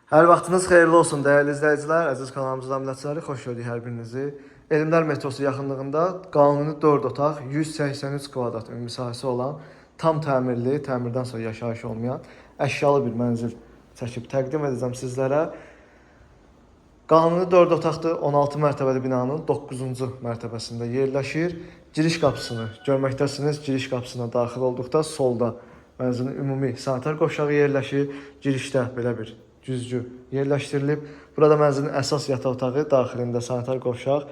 Hər vaxtınız xeyirli olsun dəyərli izləyicilər, əziz kanalımızdan minnətdarıq, xoş gördük hər birinizi. Elmlər metrosu yaxınlığında qanuni 4 otaq, 183 kvadrat ümumi sahəsi olan, tam təmirli, təmirdən sonra yaşayış olmayan, əşyalı bir mənzil çəkib təqdim edəcəm sizlərə. Qanuni 4 otaqdır, 16 mərtəbəli binanın 9-cu mərtəbəsində yerləşir. Giriş qapısını görməkdəsiniz, giriş qapısına daxil olduqda solda mənzilin ümumi sanitar qovşağı yerləşir. Girişdə belə bir güzgü yerləşdirilib. Burada mənzilin əsas yataq otağı, daxilində sanitar qovşaq,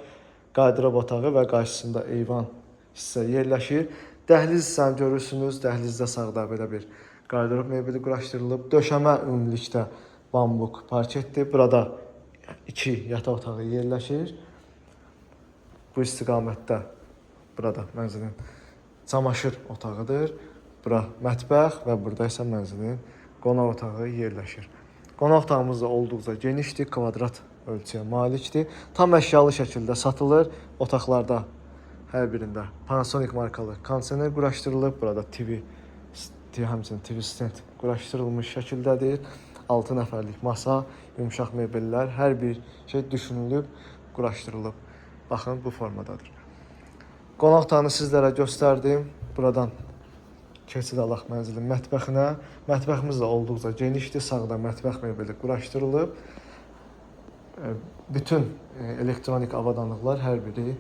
qardırob otağı və qarşısında eyvan hissə yerləşir. Dəhliz hissəni görürsünüz. Dəhlizdə sağda belə bir qardırob mebeli quraşdırılıb. Döşəmə ümumilikdə bambuk parketdir. Burada 2 yataq otağı yerləşir. Bu istiqamətdə burada mənzilin çamaşır otağıdır. Bura mətbəx və burada isə mənzilin qonaq otağı yerləşir. Qonaq otağımız da olduqca genişdir, kvadrat ölçüyə malikdir. Tam əşyalı şəkildə satılır. Otaqlarda hər birində Panasonic markalı kondisioner quraşdırılıb. Burada həmçinin TV stand quraşdırılmış şəkildədir. 6 nəfərlik masa, yumşaq mebellər, hər bir şey düşünülüb, quraşdırılıb. Baxın, bu formadadır. Qonaq otağını sizlərə göstərdim. Buradan keçid alaq mənzilin mətbəxinə. Mətbəximiz də olduqca genişdir. Sağda mətbəx mebeli quraşdırılıb. Bütün elektronik avadanlıqlar hər biri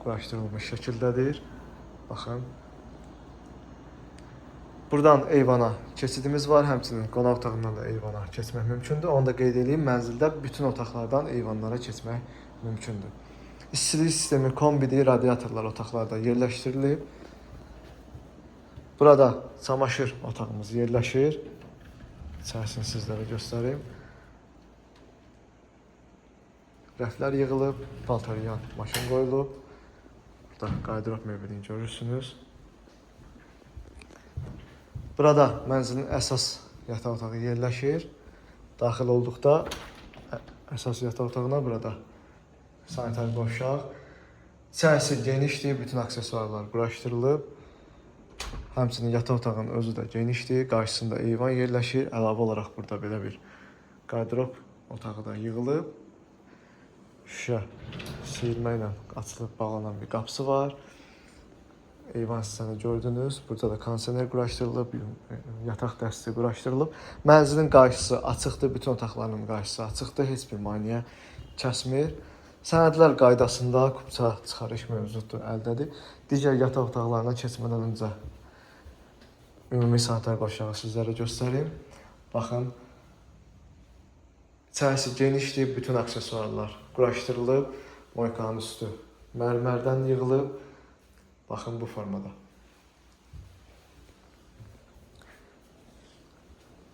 quraşdırılmış şəkildədir. Baxın. Buradan eyvana keçidimiz var. Həmçinin qonaq otağından da eyvana keçmək mümkündür. Onu da qeyd edeyim. Mənzildə bütün otaqlardan eyvanlara keçmək mümkündür. İstilik sistemi kombidir. Radiatorlar otaqlarda yerləşdirilib. Burada çamaşır otağımız yerləşir. İçərisini sizlərə göstəreyim. Rəflər yığılıb, paltaryan maşın qoyulub. Burada qardırob mebelini görürsünüz. Burada mənzilin əsas yataq otağı yerləşir. Daxil olduqda əsas yataq otağına burada sanitar qovşaq. İçərisi genişdir, bütün aksesuarlar quraşdırılıb. Həmçinin yataq otağının özü də genişdir. Qarşısında eyvan yerləşir. Əlavə olaraq burada belə bir qardırob otağı da yığılıb. Şüşə sıyırma ilə açılıb bağlanan bir qapısı var. Eyvan hissəni gördünüz. Burada da kondisioner quraşdırılıb, yataq dəsti quraşdırılıb. Mənzilin qarşısı açıqdır, bütün otaqların qarşısı açıqdır. Heç bir maneə kəsmir. Sənədlər qaydasında kupça çıxarış mövzudu əldədir. Digər yataq otaqlarına keçmədən öncə ümumi sanitar qovşağı sizlərə göstəreyim. Baxın. İçərisi genişdir, bütün aksesuarlar quraşdırılıb. Moykanın üstü mərmərdən yığılıb. Baxın bu formada.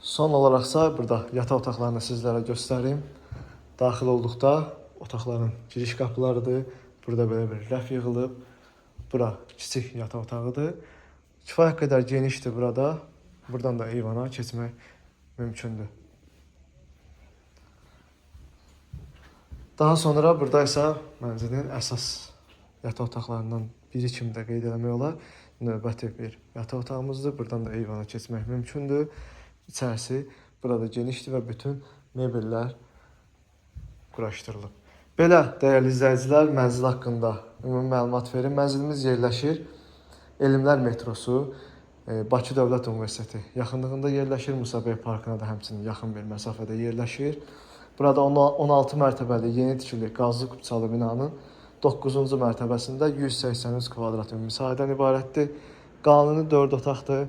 Son olaraqsa burada yataq otaqlarını sizlərə göstəreyim. Daxil olduqda otaqların giriş qapılarıdır. Burada belə bir rəf yığılıb. Bura kiçik yataq otağıdır. Kifayət qədər genişdir burada. Buradan da eyvana keçmək mümkündür. Daha sonra burada isə mənzilin əsas yataq otaqlarından biri kimi də qeyd eləmək olar. Növbəti bir yataq otağımızdır. Buradan da eyvana keçmək mümkündür. İçərisi burada genişdir və bütün mebellər quraşdırılıb. Belə dəyərli izləyicilər, mənzil haqqında ümumi məlumat verin. Mənzilimiz yerləşir Elmlər metrosu, Bakı Dövlət Universiteti yaxınlığında yerləşir. Musa bəy parkına da həmçinin yaxın bir məsafədə yerləşir. Burada 16 mərtəbəli yeni tikili qazlı kupçalı binanın 9-cu mərtəbəsində 183 kvadrat ümumi sahədən ibarətdir. Qanuni 4 otaqdır.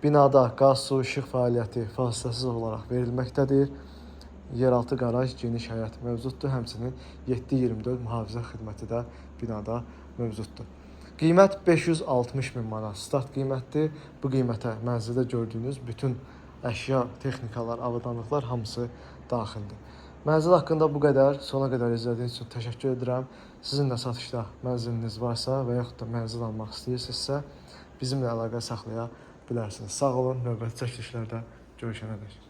Binada qaz, su, işıq fəaliyyəti fasiləsiz olaraq verilməkdədir. Yeraltı qaraj, geniş həyət mövcuddur. Həmçinin 7/24 mühafizə xidməti də binada mövcuddur. Qiymət 560 min manat start qiymətdir. Bu qiymətə mənzildə gördüyünüz bütün əşya, texnikalar, avadanlıqlar hamısı daxildir. Mənzil haqqında bu qədər. Sona qədər izlədiyiniz üçün təşəkkür edirəm. Sizin də satışda mənziliniz varsa və yaxud da mənzil almaq istəyirsinizsə, bizimlə əlaqə saxlaya bilərsiniz. Sağ olun, növbəti çəkilişlərdə görüşənədək.